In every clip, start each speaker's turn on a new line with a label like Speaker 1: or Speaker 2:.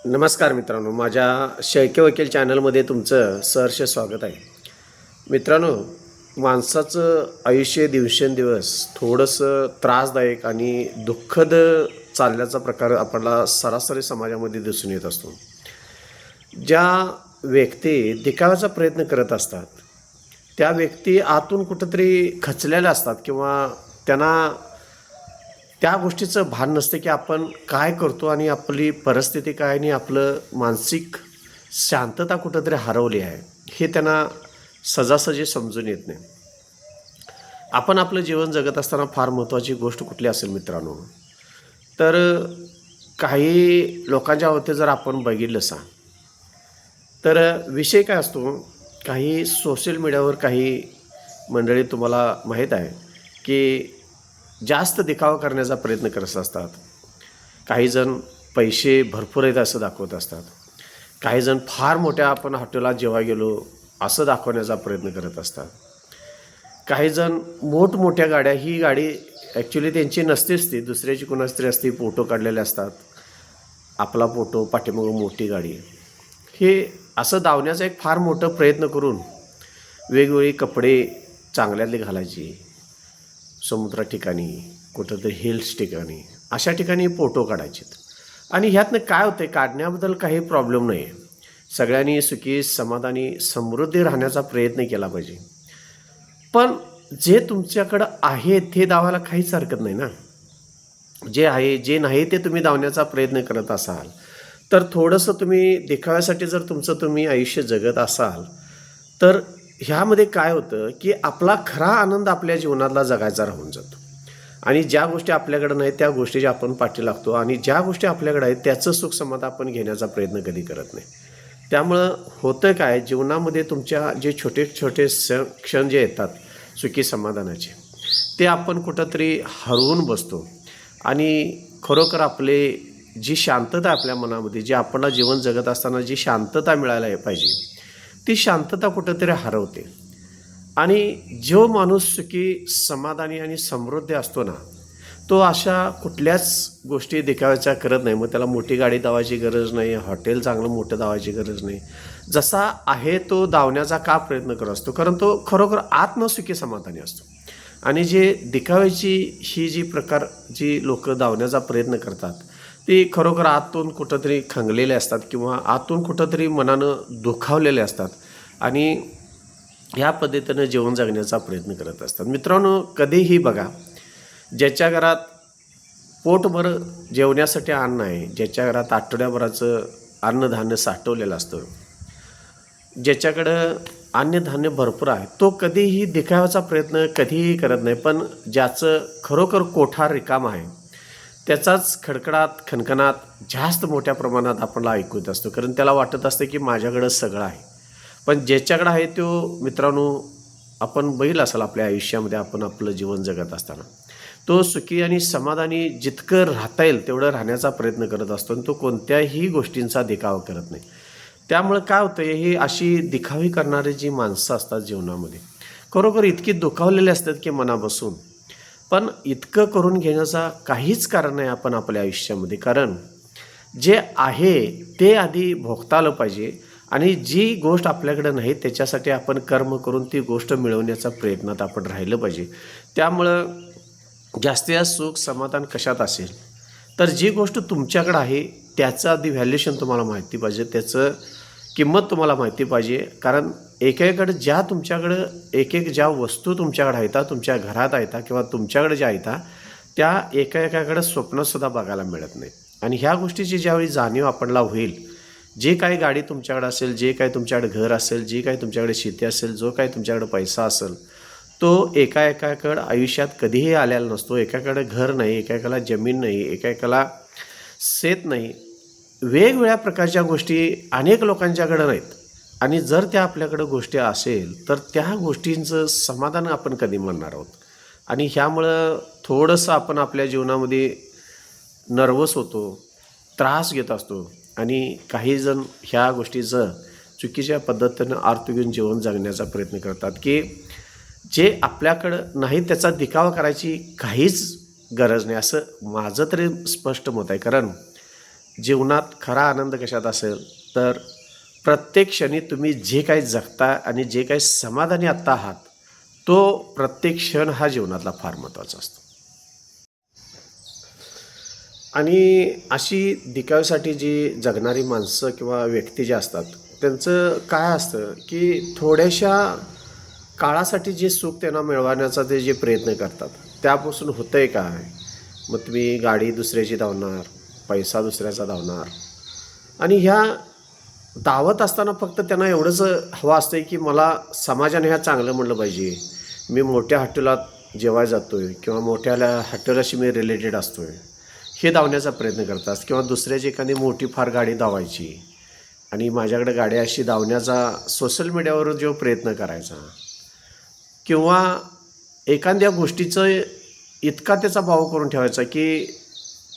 Speaker 1: नमस्कार मित्रांनो, माझ्या शैक्य वकील चॅनलमध्ये तुमचं सहर्ष स्वागत आहे. मित्रांनो, माणसाचं आयुष्य दिवसेंदिवस थोडंसं त्रासदायक आणि दुःखद चालण्याचा प्रकार आपल्याला सरासरी समाजामध्ये दिसून येत असतो. ज्या व्यक्ती दिखाव्याचा प्रयत्न करत असतात त्या व्यक्ती आतून कुठंतरी खचलेल्या असतात किंवा त्यांना त्या गोष्टीचं भान नसते की आपण काय करतो आणि आपली परिस्थिती काय आणि आपलं मानसिक शांतता कुठंतरी हरवली आहे हे त्यांना सहजासहजी समजून येत नाही. आपण आपलं जीवन जगत असताना फार महत्त्वाची गोष्ट कुठली असेल मित्रांनो, तर काही लोकांच्या बाबतीत जर आपण बघितलं तर विषय काय असतो, काही सोशल मीडियावर काही मंडळी तुम्हाला माहीत आहे की जास्त दिखावा करण्याचा प्रयत्न करत असतात. काहीजण पैसे भरपूर आहेत असं दाखवत असतात. काहीजण फार मोठ्या आपण हॉटेलात जेव्हा गेलो असं दाखवण्याचा प्रयत्न करत असतात. काहीजण मोठमोठ्या गाड्या, ही गाडी ॲक्च्युली त्यांची नसतेच, ती दुसऱ्याची कोणाची तरी असते, फोटो काढलेले असतात, आपला फोटो पाठीमागं मोठी गाडी, हे असं दावण्याचा एक फार मोठा प्रयत्न करून वेगवेगळे कपडे चांगल्यातले घालायची, समुद्रा ठिकाणी कुठंतरी हिल्स ठिकाणी अशा ठिकाणी फोटो काढायचे. आणि ह्यातनं काय होतं, काढण्याबद्दल काही प्रॉब्लेम नाही आहे. सगळ्यांनी सुखी समाधानी समृद्धी राहण्याचा प्रयत्न केला पाहिजे. पण जे तुमच्याकडं आहे ते दावायला काहीच हरकत नाही ना. जे आहे जे नाही ते तुम्ही दावण्याचा प्रयत्न करत असाल तर थोडंसं तुम्ही देखाव्यासाठी जर तुम्ही आयुष्य जगत असाल तर ह्यामध्ये काय होतं की आपला खरा आनंद आपल्या जीवनातला जगायचा राहून जातो. आणि ज्या गोष्टी आपल्याकडे नाहीत त्या गोष्टीच्या आपण पाठी लागतो आणि ज्या गोष्टी आपल्याकडे आहेत त्याचं सुख समाधान आपण घेण्याचा प्रयत्न कधी करत नाही. त्यामुळं होतं काय, जीवनामध्ये तुमच्या जे छोटे छोटे क्षण जे येतात सुखी समाधानाचे, ते आपण कुठंतरी हरवून बसतो. आणि खरोखर आपले जी शांतता आपल्या मनामध्ये, जी आपल्याला जीवन जगत असताना जी शांतता मिळायला पाहिजे ती शांतता कुठंतरी हरवते. आणि जो माणूस सुखी समाधानी आणि समृद्ध असतो ना, तो अशा कुठल्याच गोष्टी देखाव्याच्या करत नाही. मग त्याला मोठी गाडी दावायची गरज नाही, हॉटेल चांगलं मोठं दावायची गरज नाही. जसा आहे तो दावण्याचा का प्रयत्न करत असतो, कारण तो खरोखर आत्मसुखी समाधानी असतो. आणि जे दिखाव्याची ही जी प्रकार जी लोक दावण्याचा प्रयत्न करतात ती खरोखर आतून कुठंतरी खंगलेले असतात किंवा आतून कुठंतरी मनानं दुखावलेले असतात आणि ह्या पद्धतीनं जीवन जगण्याचा प्रयत्न करत असतात. मित्रांनो, कधीही बघा, ज्याच्या घरात पोटभर जेवण्यासाठी अन्न आहे, ज्याच्या घरात आठवड्याभराचं अन्नधान्य साठवलेलं असतं, ज्याच्याकडं अन्नधान्य भरपूर आहे, तो कधीही दिखाव्याचा प्रयत्न कधीही करत नाही. पण ज्याचं खरोखर कोठार रिकाम आहे त्याचाच खडखडाट खणखणात जास्त मोठ्या प्रमाणात आपल्याला ऐकू येत असतो, कारण त्याला वाटत असतं की माझ्याकडं सगळं आहे. पण ज्याच्याकडं आहे तो मित्रांनो, आपण बघितलं असाल आपल्या आयुष्यामध्ये आपण आपलं जीवन जगत असताना तो सुखी आणि समाधानी जितकं राहता येईल तेवढं राहण्याचा प्रयत्न करत असतो आणि तो कोणत्याही गोष्टींचा दिखावा करत नाही. त्यामुळं काय होतं, ही अशी दिखावी करणारी जी माणसं असतात जीवनामध्ये खरोखर इतकी दुखावलेली असतात की मनापासून, पण इतकं करून घेण्याचा काहीच कारण नाही आपण आपल्या आयुष्यामध्ये. कारण जे आहे ते आधी भोगता आलं पाहिजे आणि जी गोष्ट आपल्याकडे नाही त्याच्यासाठी आपण कर्म करून ती गोष्ट मिळवण्याचा प्रयत्नात आपण राहिलं पाहिजे. त्यामुळं जास्तीत जास्त सुख समाधान कशात असेल तर जी गोष्ट तुमच्याकडं आहे त्याचं आधी व्हॅल्युएशन तुम्हाला माहिती पाहिजे, त्याचं किंमत तुम्हाला माहिती पाहिजे. कारण एकेकडे ज्या तुमच्याकडं एक ज्या वस्तू तुमच्याकडे आहेत, तुमच्या घरात आहेत किंवा तुमच्याकडे ज्या आहेत त्या एकेकाकडे स्वप्नसुद्धा बघायला मिळत नाही. आणि ह्या गोष्टीची ज्यावेळी जाणीव आपल्याला होईल, जे काही गाडी तुमच्याकडे असेल, जे काही तुमच्याकडे घर असेल, जी काही तुमच्याकडे शेती असेल, जो काही तुमच्याकडे पैसा असेल, तो एकाकडं आयुष्यात कधीही आलेला नसतो. एकाकडे घर नाही, एकाला जमीन नाही, एकाला शेत नाही. वेगवेगळ्या प्रकारच्या गोष्टी अनेक लोकांच्याकडं नाहीत. आणि जर त्या आपल्याकडं गोष्टी असेल तर त्या गोष्टींचं समाधान आपण कधी म्हणणार आहोत. आणि ह्यामुळं थोडंसं आपण आपल्या जीवनामध्ये नर्वस होतो, त्रास घेत असतो आणि काहीजण ह्या गोष्टीचं चुकीच्या पद्धतीनं अर्थ घेऊन जीवन जगण्याचा प्रयत्न करतात की जे आपल्याकडं नाही त्याचा दिखावा करायची काहीच गरज नाही, असं माझं तरी स्पष्ट मत आहे. कारण जीवनात खरा आनंद कशात असेल तर प्रत्येक क्षणी तुम्ही जे काही जगता आणि जे काही समाधानी आत्ता आहात तो प्रत्येक क्षण हा जीवनातला फार महत्त्वाचा असतो. आणि अशी दिखाव्यासाठी जी जगणारी माणसं किंवा व्यक्ती जे असतात त्यांचं काय असतं की थोड्याशा काळासाठी जे सुख त्यांना मिळवण्याचा ते जे प्रयत्न करतात त्यापासून होतं आहे काय. मग तुम्ही गाडी दुसऱ्याची धावणार, पैसा दुसऱ्याचा धावणार आणि ह्या धावत असताना फक्त त्यांना एवढंच हवं असतं की मला समाजाने ह्या चांगलं म्हणलं पाहिजे, मी मोठ्या हॉटेलात जेवायला जातो आहे किंवा मोठ्या हॉटेलाशी मी रिलेटेड असतो आहे हे धावण्याचा प्रयत्न करतात. किंवा दुसऱ्याची एखादी मोठी फार गाडी धावायची आणि माझ्याकडे गाडी अशी धावण्याचा सोशल मीडियावर जो प्रयत्न करायचा किंवा एखाद्या गोष्टीचं इतका त्याचा भाव करून ठेवायचा की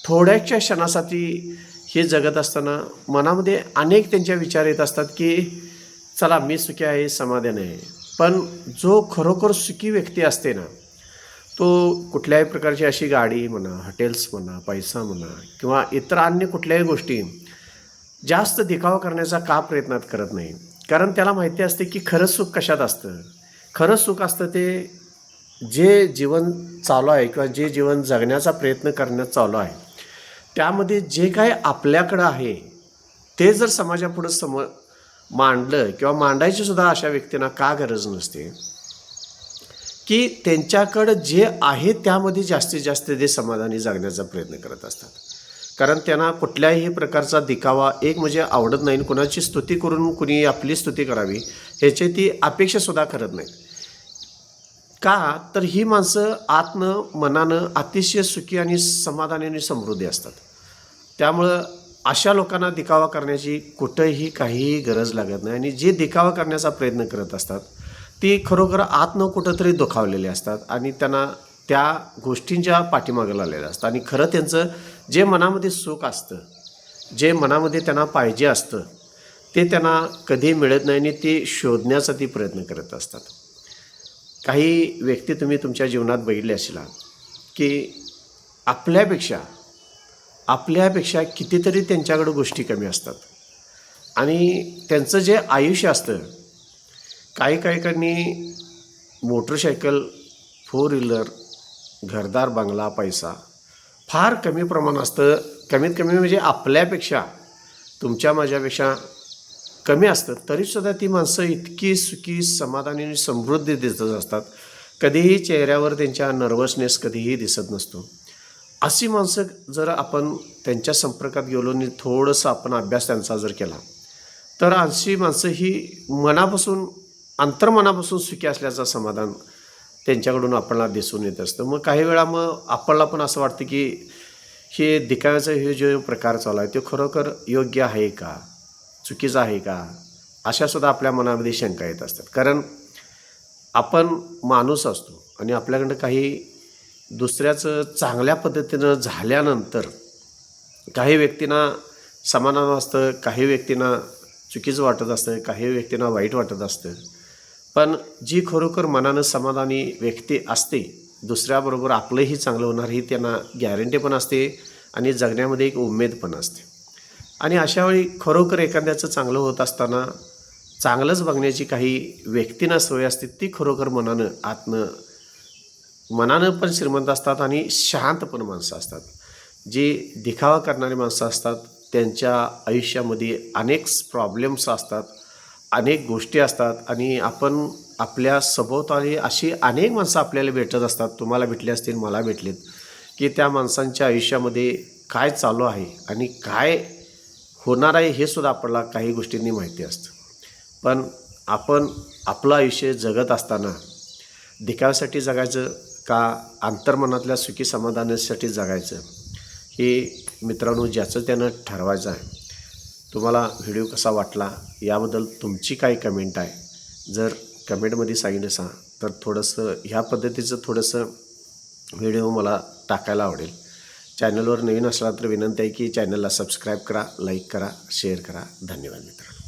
Speaker 1: थोड्याशा क्षणासाठी हे जगत असताना मनामध्ये अनेक त्यांच्या विचार येत असतात की चला मी सुखी आहे, समाधान आहे. पण जो खरोखर सुखी व्यक्ती असते ना तो कुठल्याही प्रकारची अशी गाडी म्हणा, हॉटेल्स म्हणा, पैसा म्हणा किंवा इतर अन्य कुठल्याही गोष्टी जास्त दिखावा करण्याचा का प्रयत्नात करत नाही. कारण त्याला माहिती असते की खरं सुख कशात असतं. खरं सुख असतं ते जे जीवन चालू आहे किंवा जे जीवन जगण्याचा प्रयत्न करण्यात चालू आहे त्यामध्ये जे काय आपल्याकडं आहे ते जर समाजापुढं मांडलं किंवा मांडायची सुद्धा अशा व्यक्तींना का गरज नसते की त्यांच्याकडं जे आहे त्यामध्ये जास्तीत जास्त ते समाधानी जगण्याचा प्रयत्न करत असतात. कारण त्यांना कुठल्याही प्रकारचा दिखावा एक म्हणजे आवडत नाही. कुणाची स्तुती करून कुणी आपली स्तुती करावी ह्याची ती अपेक्षासुद्धा करत नाहीत. का तर ही माणसं आतनं मनानं अतिशय सुखी आणि समाधानी आणि समृद्धी असतात. त्यामुळं अशा लोकांना दिखावा करण्याची कुठंही काहीही गरज लागत नाही. आणि जे दिखावा करण्याचा प्रयत्न करत असतात ती खरोखर आतनं कुठंतरी दुखावलेले असतात आणि त्यांना त्या गोष्टींच्या पाठीमागं लागलेलं असतं. आणि खरं त्यांचं जे मनामध्ये सुख असतं, जे मनामध्ये त्यांना पाहिजे असतं ते त्यांना कधी मिळत नाही आणि ते शोधण्याचा ती प्रयत्न करत असतात. काही व्यक्ती तुम्ही तुमच्या जीवनात बघितले असेल की आपल्यापेक्षा कितीतरी त्यांच्याकडं गोष्टी कमी असतात आणि त्यांचं जे आयुष्य असतं काहींनी मोटरसायकल, फोर व्हीलर, घरदार, बंगला, पैसा फार कमी प्रमाण असतं. कमीत कमी म्हणजे आपल्यापेक्षा तुमच्या माझ्यापेक्षा कमी असतं तरीसुद्धा ती माणसं इतकी सुखी, समाधानी आणि समृद्धी दिसत असतात. कधीही चेहऱ्यावर त्यांच्या नर्वसनेस कधीही दिसत नसतो. अशी माणसं जर आपण त्यांच्या संपर्कात गेलो आणि थोडंसं आपण अभ्यास त्यांचा जर केला तर अशी माणसं ही मनापासून अंतर्मनापासून सुखी असल्याचं समाधान त्यांच्याकडून आपल्याला दिसून येत असतं. मग काही वेळा आपल्याला पण असं वाटतं की हे दिखाव्याचा हे जो प्रकार चालू आहे तो खरोखर योग्य आहे का, चुकीचं आहे का, अशासुद्धा आपल्या मनामध्ये शंका येत असतात. कारण आपण माणूस असतो आणि आपल्याकडं काही दुसऱ्याचं चांगल्या पद्धतीनं झाल्यानंतर काही व्यक्तींना समाधान असतं, काही व्यक्तींना चुकीचं वाटत असतं, काही व्यक्तींना वाईट वाटत असतं. पण जी खरोखर मनानं समाधानी व्यक्ती असते दुसऱ्याबरोबर आपलंही चांगलं होणार ही त्यांना गॅरंटी पण असते आणि जगण्यामध्ये एक उमेद पण असते. आणि अशावेळी खरोखर एखाद्याचं चांगलं होत असताना चांगलंच बघण्याची काही व्यक्तींना सवय असते. ती खरोखर मनानं पण श्रीमंत असतात आणि शांत पण माणसं असतात. जी दिखावा करणारी माणसं असतात त्यांच्या आयुष्यामध्ये अनेक प्रॉब्लेम्स असतात, अनेक गोष्टी असतात आणि आपण आपल्या सभोवताली अशी अनेक माणसं आपल्याला भेटत असतात. तुम्हाला भेटले असतील, मला भेटलेत की त्या माणसांच्या आयुष्यामध्ये काय चालू आहे आणि काय होणार आहे हे सुद्धा आपल्याला काही गोष्टींनी माहिती असतं. पण आपण आपलं आयुष्य जगत असताना दिखाव्यासाठी जगायचं का अंतर्मनातल्या सुखी समाधानासाठी जगायचं हे मित्रांनो ज्याचं त्यानं ठरवायचं आहे. तुम्हाला व्हिडिओ कसा वाटला याबद्दल तुमची काय कमेंट आहे जर कमेंटमध्ये सांगितलं असा तर थोडंसं ह्या पद्धतीचं थोडंसं व्हिडिओ मला टाकायला आवडेल. चॅनलवर नवीन असला तर विनंती आहे की चॅनलला सबस्क्राईब करा, लाईक करा, शेअर करा. धन्यवाद मित्रांनो.